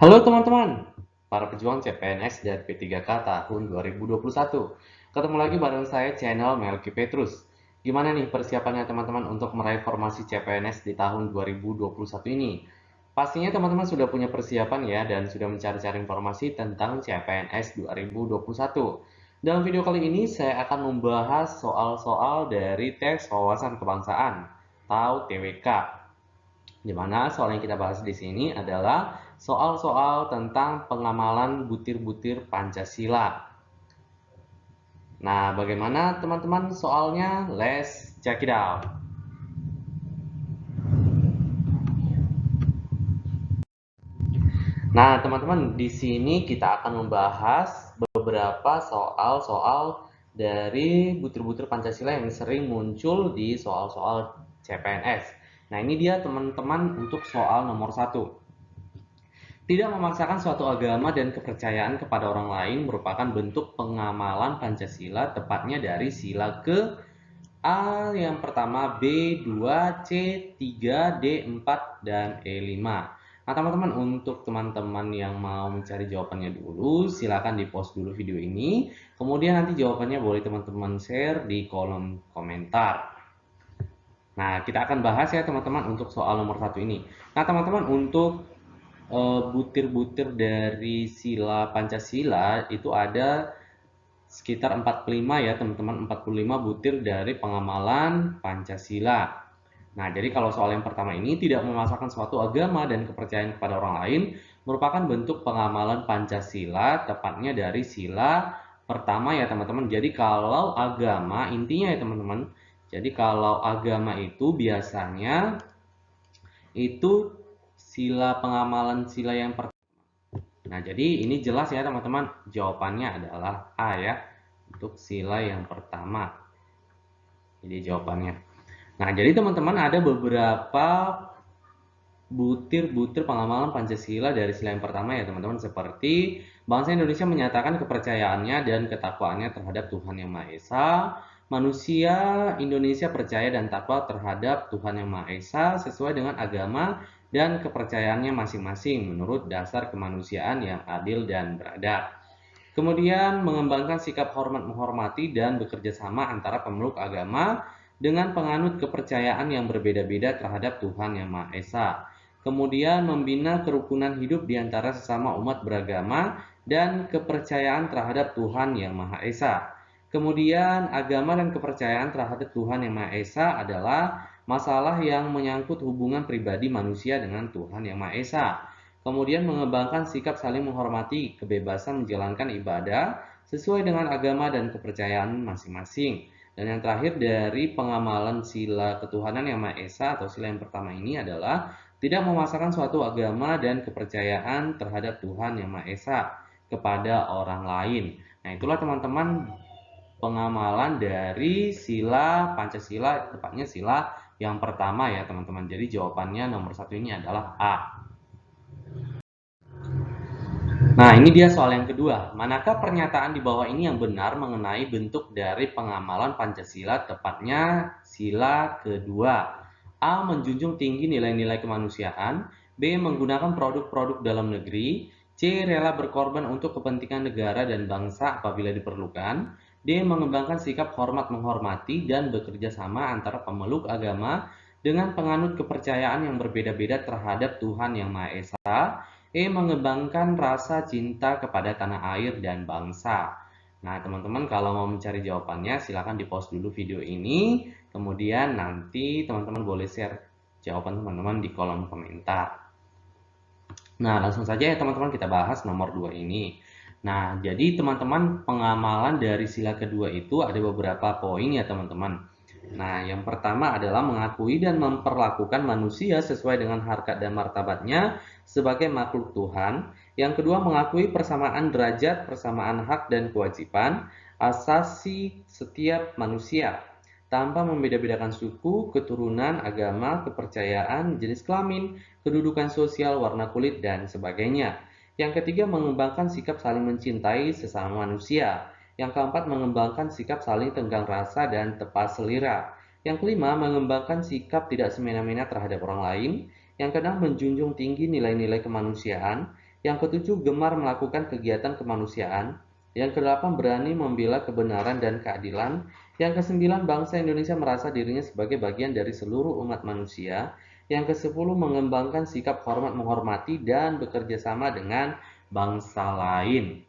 Halo teman-teman, para pejuang CPNS dan P3K tahun 2021. Ketemu lagi bareng saya channel Melki Petrus. Gimana nih persiapannya teman-teman untuk meraih formasi CPNS di tahun 2021 ini? Pastinya teman-teman sudah punya persiapan ya dan sudah mencari-cari informasi tentang CPNS 2021. Dalam video kali ini saya akan membahas soal-soal dari tes wawasan kebangsaan atau TWK. Di mana soal yang kita bahas di sini adalah soal-soal tentang pengamalan butir-butir Pancasila. Nah, bagaimana teman-teman soalnya? Let's check it out. Nah, teman-teman, di sini kita akan membahas beberapa soal-soal dari butir-butir Pancasila yang sering muncul di soal-soal CPNS. Nah, ini dia teman-teman untuk soal nomor 1. Tidak memaksakan suatu agama dan kepercayaan kepada orang lain merupakan bentuk pengamalan Pancasila, tepatnya dari sila ke A yang pertama, B 2, C 3, D 4, dan E 5. Nah teman-teman, untuk teman-teman yang mau mencari jawabannya dulu, silakan di post dulu video ini. Kemudian nanti jawabannya boleh teman-teman share di kolom komentar. Nah, kita akan bahas ya teman-teman untuk soal nomor 1 ini. Nah teman-teman, untuk butir-butir dari sila Pancasila itu ada sekitar 45 ya teman-teman, 45 butir dari pengamalan Pancasila. Nah, jadi kalau soal yang pertama ini tidak memaksakan suatu agama dan kepercayaan kepada orang lain merupakan bentuk pengamalan Pancasila, tepatnya dari sila pertama ya teman-teman. Jadi kalau agama, intinya ya teman-teman, jadi kalau agama itu biasanya itu sila pengamalan sila yang pertama. Nah, jadi ini jelas ya teman-teman, jawabannya adalah A ya, untuk sila yang pertama. Jadi jawabannya. Nah, jadi teman-teman ada beberapa butir-butir pengamalan Pancasila dari sila yang pertama ya teman-teman, seperti bangsa Indonesia menyatakan kepercayaannya dan ketakwaannya terhadap Tuhan Yang Maha Esa. Manusia Indonesia percaya dan takwa terhadap Tuhan Yang Maha Esa sesuai dengan agama dan kepercayaannya masing-masing menurut dasar kemanusiaan yang adil dan beradab. Kemudian mengembangkan sikap hormat menghormati dan bekerja sama antara pemeluk agama dengan penganut kepercayaan yang berbeda-beda terhadap Tuhan Yang Maha Esa. Kemudian membina kerukunan hidup di antara sesama umat beragama dan kepercayaan terhadap Tuhan Yang Maha Esa. Kemudian agama dan kepercayaan terhadap Tuhan Yang Maha Esa adalah masalah yang menyangkut hubungan pribadi manusia dengan Tuhan Yang Maha Esa. Kemudian mengembangkan sikap saling menghormati, kebebasan menjalankan ibadah sesuai dengan agama dan kepercayaan masing-masing. Dan yang terakhir dari pengamalan sila ketuhanan Yang Maha Esa atau sila yang pertama ini adalah tidak memaksakan suatu agama dan kepercayaan terhadap Tuhan Yang Maha Esa kepada orang lain. Nah, itulah teman-teman pengamalan dari sila Pancasila, tepatnya sila yang pertama ya teman-teman. Jadi jawabannya nomor 1 ini adalah A. Nah, ini dia soal yang kedua. Manakah pernyataan di bawah ini yang benar mengenai bentuk dari pengamalan Pancasila, tepatnya sila kedua? A. Menjunjung tinggi nilai-nilai kemanusiaan. B. Menggunakan produk-produk dalam negeri. C. Rela berkorban untuk kepentingan negara dan bangsa apabila diperlukan. D. Mengembangkan sikap hormat menghormati dan bekerja sama antara pemeluk agama dengan penganut kepercayaan yang berbeda-beda terhadap Tuhan Yang Maha Esa. E. Mengembangkan rasa cinta kepada tanah air dan bangsa. Nah, teman-teman kalau mau mencari jawabannya silahkan di post dulu video ini. Kemudian nanti teman-teman boleh share jawaban teman-teman di kolom komentar. Nah, langsung saja ya teman-teman kita bahas nomor 2 ini. Nah, jadi teman-teman pengamalan dari sila kedua itu ada beberapa poin ya teman-teman. Nah, yang pertama adalah mengakui dan memperlakukan manusia sesuai dengan harkat dan martabatnya sebagai makhluk Tuhan. Yang kedua, mengakui persamaan derajat, persamaan hak dan kewajiban asasi setiap manusia tanpa membeda-bedakan suku, keturunan, agama, kepercayaan, jenis kelamin, kedudukan sosial, warna kulit, dan sebagainya. Yang ketiga, mengembangkan sikap saling mencintai sesama manusia. Yang keempat, mengembangkan sikap saling tenggang rasa dan tepat selera. Yang kelima, mengembangkan sikap tidak semena-mena terhadap orang lain. Yang keenam, menjunjung tinggi nilai-nilai kemanusiaan. Yang ketujuh, gemar melakukan kegiatan kemanusiaan. Yang kedelapan, berani membela kebenaran dan keadilan. Yang kesembilan, bangsa Indonesia merasa dirinya sebagai bagian dari seluruh umat manusia. Yang kesepuluh, mengembangkan sikap hormat menghormati dan bekerja sama dengan bangsa lain.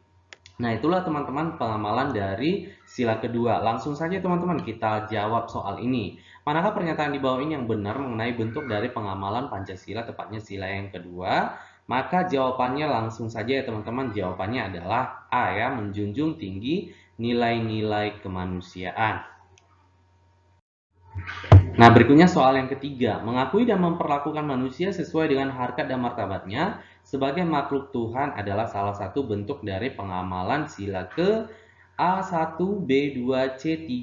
Nah, itulah teman-teman pengamalan dari sila kedua. Langsung saja teman-teman kita jawab soal ini. Manakah pernyataan di bawah ini yang benar mengenai bentuk dari pengamalan Pancasila, tepatnya sila yang kedua? Maka jawabannya langsung saja ya teman-teman. Jawabannya adalah A ya, menjunjung tinggi nilai-nilai kemanusiaan. Nah, berikutnya soal yang ketiga. Mengakui dan memperlakukan manusia sesuai dengan harkat dan martabatnya sebagai makhluk Tuhan adalah salah satu bentuk dari pengamalan sila ke A1, B2, C3,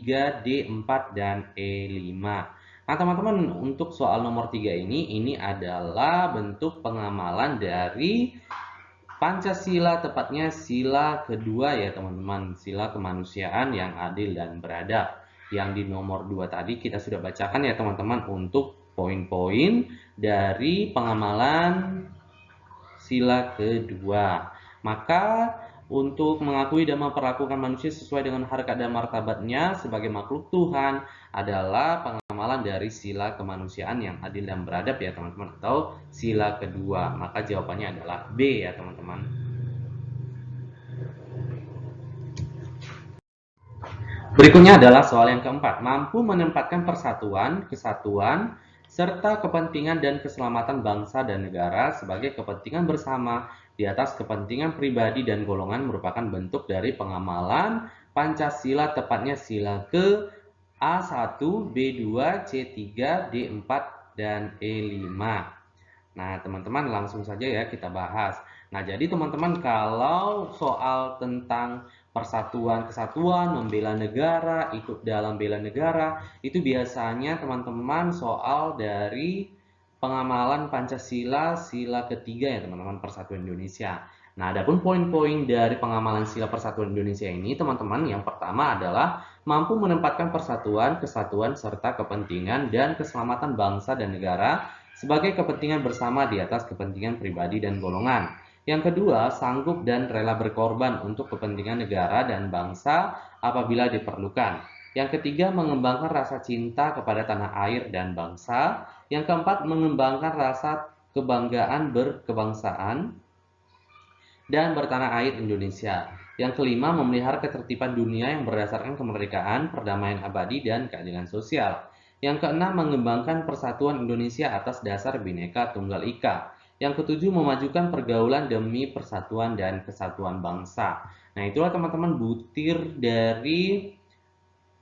D4, dan E5. Nah, teman-teman, untuk soal nomor 3 ini adalah bentuk pengamalan dari Pancasila, tepatnya sila kedua ya teman-teman, sila kemanusiaan yang adil dan beradab. Yang di nomor 2 tadi kita sudah bacakan ya teman-teman untuk poin-poin dari pengamalan sila kedua. Maka untuk mengakui dan memperlakukan manusia sesuai dengan harkat dan martabatnya sebagai makhluk Tuhan adalah pengamalan dari sila kemanusiaan yang adil dan beradab ya teman-teman, atau sila kedua. Maka jawabannya adalah B ya teman-teman. Berikutnya adalah soal yang keempat. Mampu menempatkan persatuan, kesatuan, serta kepentingan dan keselamatan bangsa dan negara sebagai kepentingan bersama di atas kepentingan pribadi dan golongan merupakan bentuk dari pengamalan Pancasila, tepatnya sila ke A1, B2, C3, D4, dan E5. Nah, teman-teman langsung saja ya kita bahas. Nah, jadi teman-teman kalau soal tentang persatuan, kesatuan, membela negara, ikut dalam bela negara, itu biasanya teman-teman soal dari pengamalan Pancasila sila ketiga ya teman-teman, Persatuan Indonesia. Nah, adapun poin-poin dari pengamalan sila Persatuan Indonesia ini teman-teman, yang pertama adalah mampu menempatkan persatuan, kesatuan, serta kepentingan dan keselamatan bangsa dan negara sebagai kepentingan bersama di atas kepentingan pribadi dan golongan. Yang kedua, sanggup dan rela berkorban untuk kepentingan negara dan bangsa apabila diperlukan. Yang ketiga, mengembangkan rasa cinta kepada tanah air dan bangsa. Yang keempat, mengembangkan rasa kebanggaan berkebangsaan dan bertanah air Indonesia. Yang kelima, memelihara ketertiban dunia yang berdasarkan kemerdekaan, perdamaian abadi, dan keadilan sosial. Yang keenam, mengembangkan persatuan Indonesia atas dasar Bhinneka Tunggal Ika. Yang ketujuh, memajukan pergaulan demi persatuan dan kesatuan bangsa. Nah, itulah teman-teman butir dari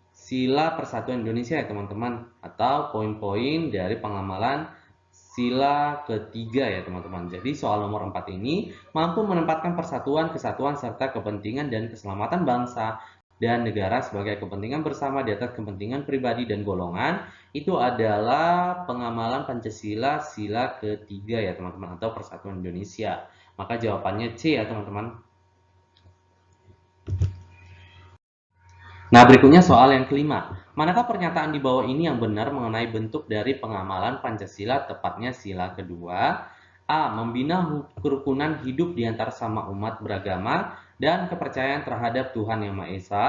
sila persatuan Indonesia ya teman-teman, atau poin-poin dari pengamalan sila ketiga ya teman-teman. Jadi soal nomor 4 ini mampu menempatkan persatuan, kesatuan, serta kepentingan dan keselamatan bangsa dan negara sebagai kepentingan bersama di atas kepentingan pribadi dan golongan. Itu adalah pengamalan Pancasila sila ketiga ya teman-teman, atau Persatuan Indonesia. Maka jawabannya C ya teman-teman. Nah, berikutnya soal yang kelima. Manakah pernyataan di bawah ini yang benar mengenai bentuk dari pengamalan Pancasila, tepatnya sila kedua? A. Membina kerukunan hidup di antara sama umat beragama dan kepercayaan terhadap Tuhan Yang Maha Esa.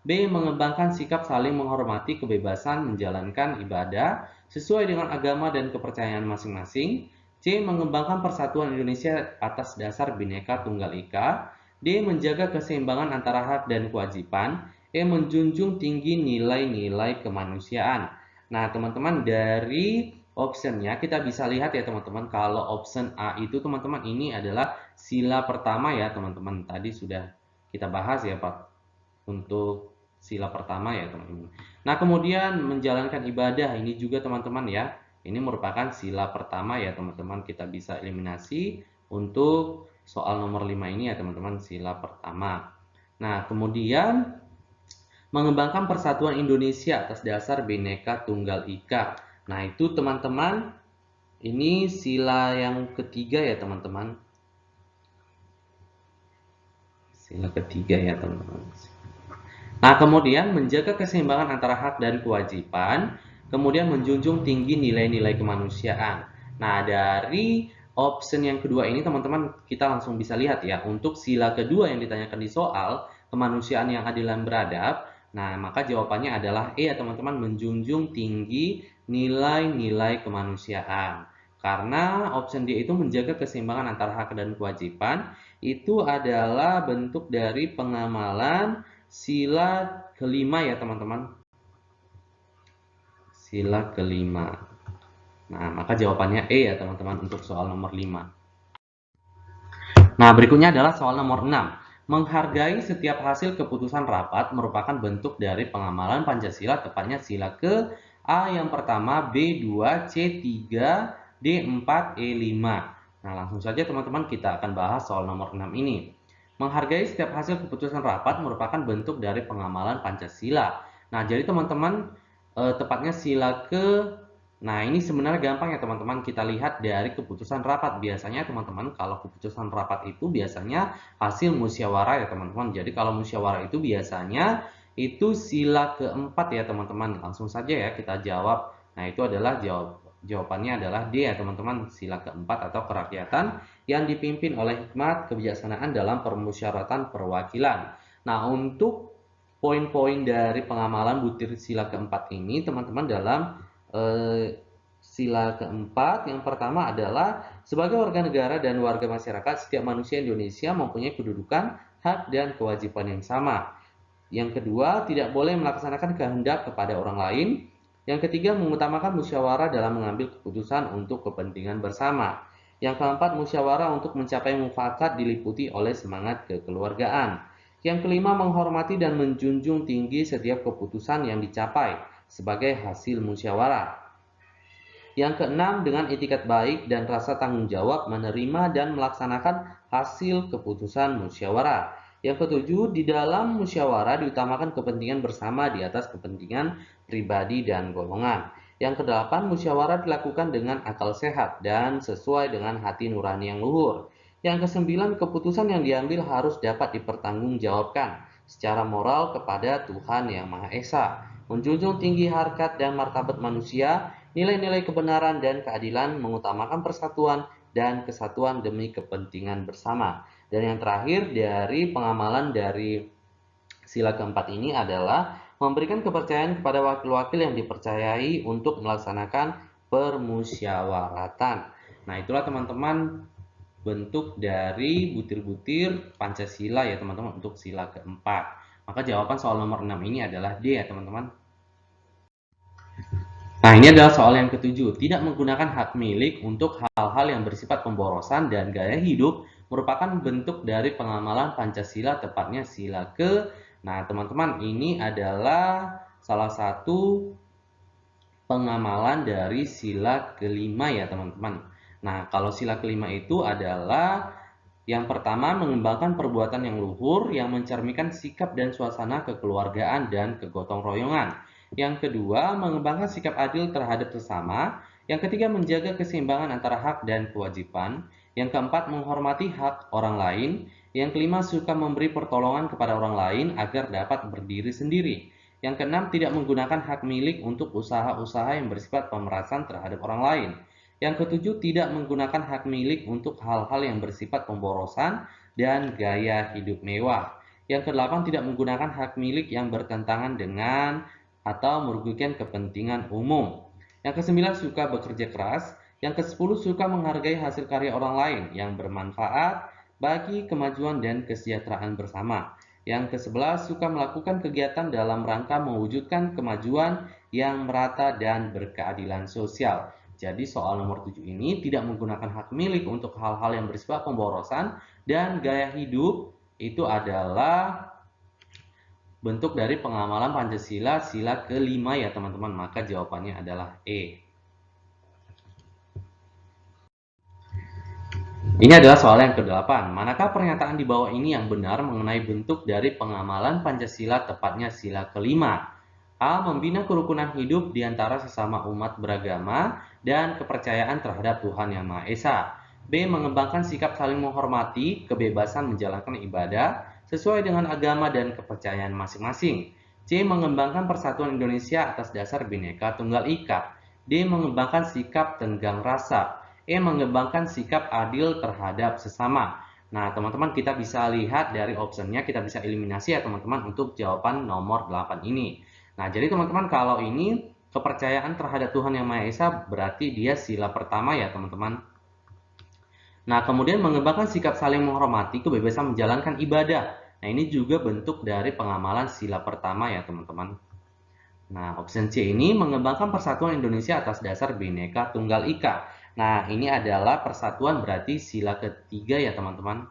B. Mengembangkan sikap saling menghormati kebebasan menjalankan ibadah sesuai dengan agama dan kepercayaan masing-masing. C. Mengembangkan persatuan Indonesia atas dasar Bhinneka Tunggal Ika. D. Menjaga keseimbangan antara hak dan kewajiban. E. Menjunjung tinggi nilai-nilai kemanusiaan. Nah, teman-teman, dari optionnya kita bisa lihat ya teman-teman, kalau option A itu teman-teman ini adalah sila pertama ya teman-teman. Tadi sudah kita bahas ya Pak untuk sila pertama ya teman-teman. Nah, kemudian menjalankan ibadah ini juga teman-teman ya. Ini merupakan sila pertama ya teman-teman. Kita bisa eliminasi untuk soal nomor 5 ini ya teman-teman, sila pertama. Nah, kemudian mengembangkan persatuan Indonesia atas dasar Bhinneka Tunggal Ika. Nah, itu teman-teman, ini sila yang ketiga ya teman-teman. Sila ketiga ya teman-teman. Nah, kemudian menjaga keseimbangan antara hak dan kewajiban, kemudian menjunjung tinggi nilai-nilai kemanusiaan. Nah, dari option yang kedua ini teman-teman kita langsung bisa lihat ya, untuk sila kedua yang ditanyakan di soal, kemanusiaan yang adil dan beradab, nah maka jawabannya adalah E ya teman-teman, menjunjung tinggi nilai-nilai kemanusiaan. Karena option D itu menjaga keseimbangan antara hak dan kewajiban, itu adalah bentuk dari pengamalan sila kelima ya teman-teman. Sila kelima. Nah, maka jawabannya E ya teman-teman untuk soal nomor 5. Nah, berikutnya adalah soal nomor 6. Menghargai setiap hasil keputusan rapat merupakan bentuk dari pengamalan Pancasila, tepatnya sila ke A yang pertama, B2, C3, D4, E5. Nah, langsung saja teman-teman kita akan bahas soal nomor 6 ini. Menghargai setiap hasil keputusan rapat merupakan bentuk dari pengamalan Pancasila. Nah, jadi teman-teman tepatnya sila ke. Nah, ini sebenarnya gampang ya teman-teman, kita lihat dari keputusan rapat. Biasanya teman-teman kalau keputusan rapat itu biasanya hasil musyawarah ya teman-teman. Jadi kalau musyawarah itu biasanya itu sila keempat ya teman-teman. Langsung saja ya kita jawab. Nah, itu adalah jawabannya adalah D ya teman-teman, sila keempat atau kerakyatan yang dipimpin oleh hikmat kebijaksanaan dalam permusyawaratan perwakilan. Nah, untuk poin-poin dari pengamalan butir sila keempat ini teman-teman dalam sila keempat yang pertama adalah sebagai warga negara dan warga masyarakat, setiap manusia Indonesia mempunyai kedudukan, hak dan kewajiban yang sama. Yang kedua, tidak boleh melaksanakan kehendak kepada orang lain. Yang ketiga, mengutamakan musyawarah dalam mengambil keputusan untuk kepentingan bersama. Yang keempat, musyawarah untuk mencapai mufakat diliputi oleh semangat kekeluargaan. Yang kelima, menghormati dan menjunjung tinggi setiap keputusan yang dicapai sebagai hasil musyawarah. Yang keenam, dengan etikat baik dan rasa tanggung jawab menerima dan melaksanakan hasil keputusan musyawarah. Yang ketujuh, di dalam musyawarah diutamakan kepentingan bersama di atas kepentingan pribadi dan golongan. Yang kedelapan, musyawarah dilakukan dengan akal sehat dan sesuai dengan hati nurani yang luhur. Yang kesembilan, keputusan yang diambil harus dapat dipertanggungjawabkan secara moral kepada Tuhan Yang Maha Esa. Menjunjung tinggi harkat dan martabat manusia, nilai-nilai kebenaran dan keadilan, mengutamakan persatuan dan kesatuan demi kepentingan bersama. Dan yang terakhir dari pengamalan dari sila keempat ini adalah memberikan kepercayaan kepada wakil-wakil yang dipercayai untuk melaksanakan permusyawaratan. Nah, itulah teman-teman bentuk dari butir-butir Pancasila ya teman-teman untuk sila keempat. Maka jawaban soal nomor 6 ini adalah D ya teman-teman. Nah, ini adalah soal yang ketujuh. Tidak menggunakan hak milik untuk hal-hal yang bersifat pemborosan dan gaya hidup merupakan bentuk dari pengamalan Pancasila, tepatnya sila ke. Nah, teman-teman, ini adalah salah satu pengamalan dari sila kelima ya, teman-teman. Nah, kalau sila kelima itu adalah yang pertama, mengembangkan perbuatan yang luhur yang mencerminkan sikap dan suasana kekeluargaan dan kegotong royongan. Yang kedua, mengembangkan sikap adil terhadap sesama. Yang ketiga, menjaga keseimbangan antara hak dan kewajiban. Yang keempat, menghormati hak orang lain. Yang kelima, suka memberi pertolongan kepada orang lain agar dapat berdiri sendiri. Yang keenam, tidak menggunakan hak milik untuk usaha-usaha yang bersifat pemerasan terhadap orang lain. Yang ketujuh, tidak menggunakan hak milik untuk hal-hal yang bersifat pemborosan dan gaya hidup mewah. Yang kedelapan, tidak menggunakan hak milik yang bertentangan dengan atau merugikan kepentingan umum. Yang kesembilan, suka bekerja keras. Yang kesepuluh, suka menghargai hasil karya orang lain yang bermanfaat bagi kemajuan dan kesejahteraan bersama. Yang ke-11, suka melakukan kegiatan dalam rangka mewujudkan kemajuan yang merata dan berkeadilan sosial. Jadi soal nomor 7 ini tidak menggunakan hak milik untuk hal-hal yang bersifat pemborosan dan gaya hidup itu adalah bentuk dari pengamalan Pancasila sila kelima ya teman-teman. Maka jawabannya adalah E. Ini adalah soal yang ke-8. Manakah pernyataan di bawah ini yang benar mengenai bentuk dari pengamalan Pancasila, tepatnya sila kelima? A. Membina kerukunan hidup di antara sesama umat beragama dan kepercayaan terhadap Tuhan Yang Maha Esa. B. Mengembangkan sikap saling menghormati, kebebasan menjalankan ibadah sesuai dengan agama dan kepercayaan masing-masing. C. Mengembangkan persatuan Indonesia atas dasar Bhinneka Tunggal Ika. D. Mengembangkan sikap tenggang rasa. E. Mengembangkan sikap adil terhadap sesama. Nah, teman-teman kita bisa lihat dari optionnya, kita bisa eliminasi ya teman-teman untuk jawaban nomor 8 ini. Nah, jadi teman-teman kalau ini kepercayaan terhadap Tuhan Yang Maha Esa berarti dia sila pertama ya teman-teman. Nah, kemudian mengembangkan sikap saling menghormati, kebebasan menjalankan ibadah. Nah, ini juga bentuk dari pengamalan sila pertama ya teman-teman. Nah, option C ini mengembangkan persatuan Indonesia atas dasar Bhinneka Tunggal Ika. Nah, ini adalah persatuan berarti sila ketiga ya teman-teman.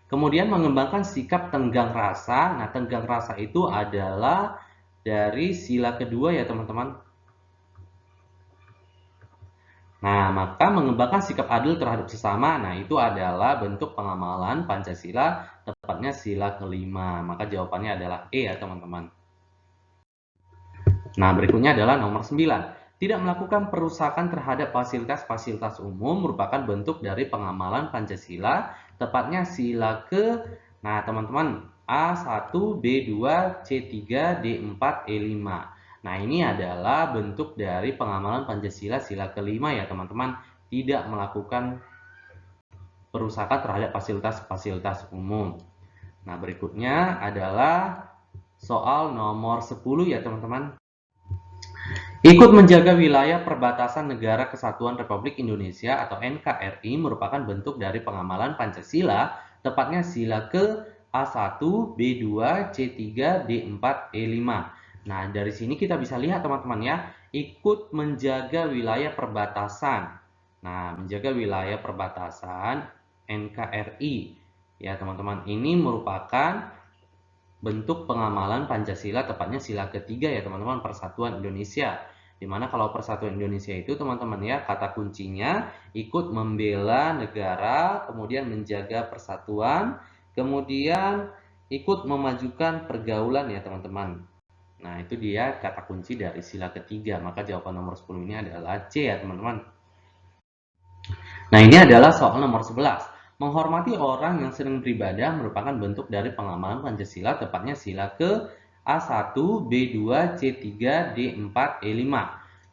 Kemudian mengembangkan sikap tenggang rasa. Nah, tenggang rasa itu adalah dari sila kedua ya teman-teman. Nah, maka mengembangkan sikap adil terhadap sesama, nah itu adalah bentuk pengamalan Pancasila, tepatnya sila kelima. Maka jawabannya adalah E ya teman-teman. Nah, berikutnya adalah nomor 9. Tidak melakukan perusakan terhadap fasilitas-fasilitas umum merupakan bentuk dari pengamalan Pancasila, tepatnya sila ke, nah teman-teman, A1, B2, C3, D4, E5. Nah, ini adalah bentuk dari pengamalan Pancasila sila kelima ya teman-teman, tidak melakukan perusakan terhadap fasilitas-fasilitas umum. Nah, berikutnya adalah soal nomor 10 ya teman-teman. Ikut menjaga wilayah perbatasan Negara Kesatuan Republik Indonesia atau NKRI merupakan bentuk dari pengamalan Pancasila, tepatnya sila ke A1, B2, C3, D4, E5. Nah, dari sini kita bisa lihat teman-teman ya, ikut menjaga wilayah perbatasan. Nah, menjaga wilayah perbatasan NKRI. Ya, teman-teman, ini merupakan bentuk pengamalan Pancasila, tepatnya sila ketiga ya teman-teman, Persatuan Indonesia. Dimana kalau Persatuan Indonesia itu teman-teman ya, kata kuncinya ikut membela negara, kemudian menjaga persatuan, kemudian ikut memajukan pergaulan ya teman-teman. Nah, itu dia kata kunci dari sila ketiga. Maka jawaban nomor 10 ini adalah C ya, teman-teman. Nah, ini adalah soal nomor 11. Menghormati orang yang sedang beribadah merupakan bentuk dari pengamalan Pancasila, tepatnya sila ke A1, B2, C3, D4, E5.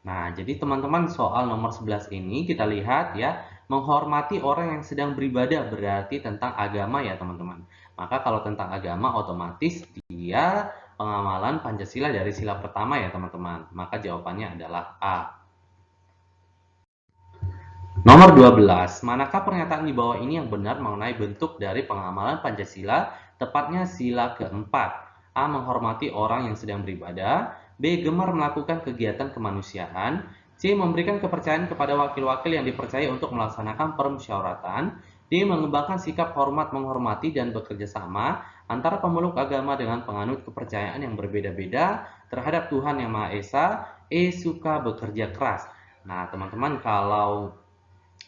Nah, jadi teman-teman soal nomor 11 ini kita lihat ya, menghormati orang yang sedang beribadah berarti tentang agama ya teman-teman. Maka kalau tentang agama otomatis dia pengamalan Pancasila dari sila pertama ya teman-teman. Maka jawabannya adalah A. Nomor 12. Manakah pernyataan di bawah ini yang benar mengenai bentuk dari pengamalan Pancasila? Tepatnya sila keempat. A. Menghormati orang yang sedang beribadah. B. Gemar melakukan kegiatan kemanusiaan. C. Memberikan kepercayaan kepada wakil-wakil yang dipercaya untuk melaksanakan permusyawaratan. D. Mengembangkan sikap hormat menghormati dan bekerja sama antara pemeluk agama dengan penganut kepercayaan yang berbeda-beda terhadap Tuhan Yang Maha Esa. E. Suka bekerja keras. Nah, teman-teman kalau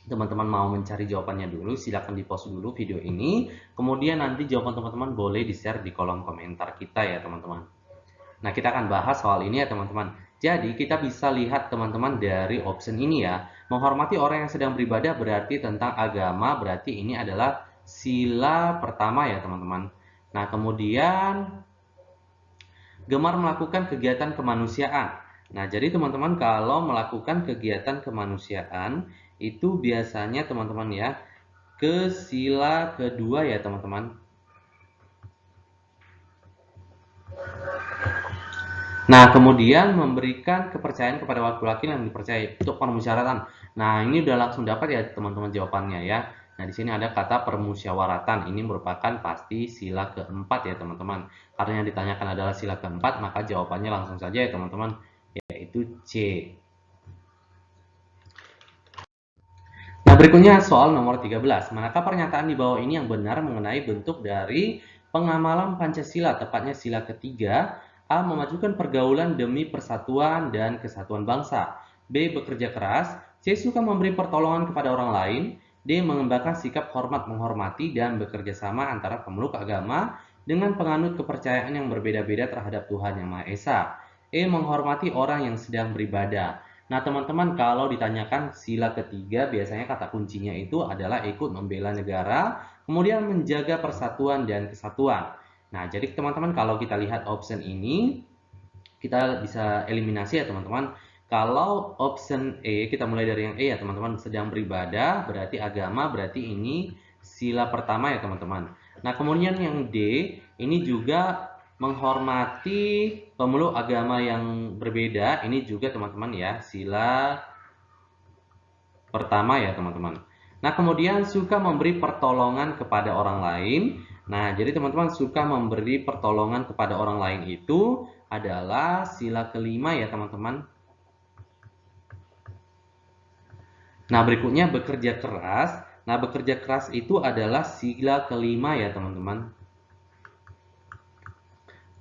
teman-teman mau mencari jawabannya dulu, silahkan di-post dulu video ini. Kemudian nanti jawaban teman-teman boleh di-share di kolom komentar kita ya teman-teman. Nah, kita akan bahas soal ini ya teman-teman. Jadi, kita bisa lihat teman-teman dari option ini ya. Menghormati orang yang sedang beribadah berarti tentang agama, berarti ini adalah sila pertama ya teman-teman. Nah, kemudian gemar melakukan kegiatan kemanusiaan. Nah, jadi teman-teman kalau melakukan kegiatan kemanusiaan itu biasanya teman-teman ya ke sila kedua ya teman-teman. Nah, kemudian memberikan kepercayaan kepada wakil-wakil yang dipercaya untuk permusyawaratan. Nah, ini udah langsung dapat ya teman-teman jawabannya ya. Nah, di sini ada kata permusyawaratan. Ini merupakan pasti sila keempat ya teman-teman. Karena yang ditanyakan adalah sila keempat, maka jawabannya langsung saja ya teman-teman, yaitu C. Nah, berikutnya soal nomor 13. Manakah pernyataan di bawah ini yang benar mengenai bentuk dari pengamalan Pancasila, tepatnya sila ketiga? A. Memajukan pergaulan demi persatuan dan kesatuan bangsa. B. Bekerja keras. C. Suka memberi pertolongan kepada orang lain. D. Mengembangkan sikap hormat menghormati dan bekerja sama antara pemeluk agama dengan penganut kepercayaan yang berbeda-beda terhadap Tuhan Yang Maha Esa. E. Menghormati orang yang sedang beribadah. Nah, teman-teman kalau ditanyakan sila ketiga, biasanya kata kuncinya itu adalah ikut membela negara, kemudian menjaga persatuan dan kesatuan. Nah, jadi teman-teman kalau kita lihat option ini, kita bisa eliminasi ya teman-teman. Kalau option E, kita mulai dari yang E ya teman-teman, sedang beribadah, berarti agama, berarti ini sila pertama ya teman-teman. Nah kemudian yang D, ini juga menghormati pemeluk agama yang berbeda, ini juga teman-teman ya, sila pertama ya teman-teman. Nah kemudian suka memberi pertolongan kepada orang lain. Nah jadi teman-teman suka memberi pertolongan kepada orang lain itu adalah sila kelima ya teman-teman. Nah, berikutnya bekerja keras. Nah, bekerja keras itu adalah sila kelima ya, teman-teman.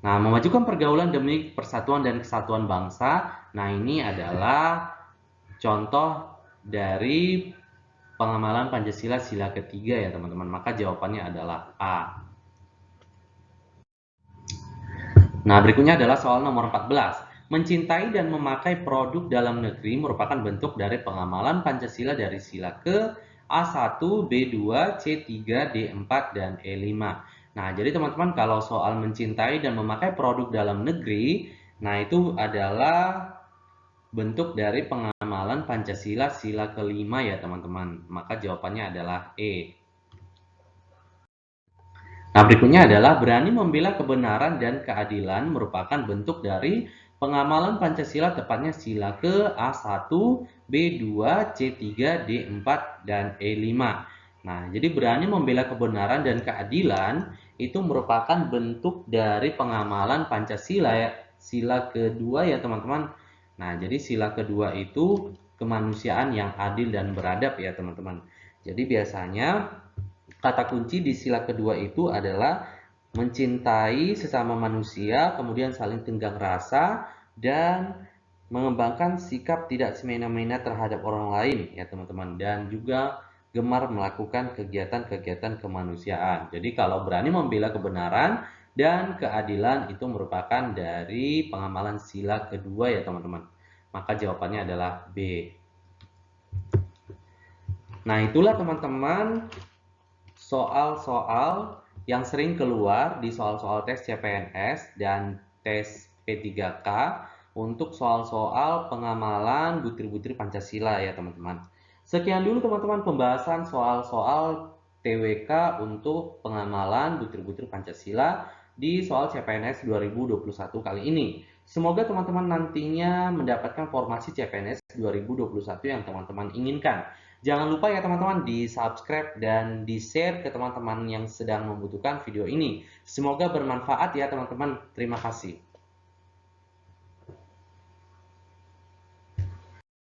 Nah, memajukan pergaulan demi persatuan dan kesatuan bangsa. Nah, ini adalah contoh dari pengamalan Pancasila sila ketiga ya, teman-teman. Maka jawabannya adalah A. Nah, berikutnya adalah soal nomor 14. Mencintai dan memakai produk dalam negeri merupakan bentuk dari pengamalan Pancasila dari sila ke A1, B2, C3, D4, dan E5. Nah, jadi teman-teman kalau soal mencintai dan memakai produk dalam negeri, nah itu adalah bentuk dari pengamalan Pancasila sila kelima ya teman-teman. Maka jawabannya adalah E. Nah, berikutnya adalah berani membela kebenaran dan keadilan merupakan bentuk dari pengamalan Pancasila tepatnya sila ke A1, B2, C3, D4, dan E5. Nah, jadi berani membela kebenaran dan keadilan itu merupakan bentuk dari pengamalan Pancasila ya, sila kedua ya teman-teman. Nah, jadi sila kedua itu kemanusiaan yang adil dan beradab ya teman-teman. Jadi biasanya kata kunci di sila kedua itu adalah mencintai sesama manusia, kemudian saling tenggang rasa, dan mengembangkan sikap tidak semena-mena terhadap orang lain ya teman-teman, dan juga gemar melakukan kegiatan-kegiatan kemanusiaan. Jadi kalau berani membela kebenaran dan keadilan itu merupakan dari pengamalan sila kedua ya teman-teman. Maka jawabannya adalah B. Nah itulah teman-teman soal-soal yang sering keluar di soal-soal tes CPNS dan tes P3K untuk soal-soal pengamalan butir-butir Pancasila ya teman-teman. Sekian dulu teman-teman pembahasan soal-soal TWK untuk pengamalan butir-butir Pancasila di soal CPNS 2021 kali ini. Semoga teman-teman nantinya mendapatkan formasi CPNS 2021 yang teman-teman inginkan. Jangan lupa ya teman-teman di subscribe dan di share ke teman-teman yang sedang membutuhkan video ini. Semoga bermanfaat ya teman-teman. Terima kasih.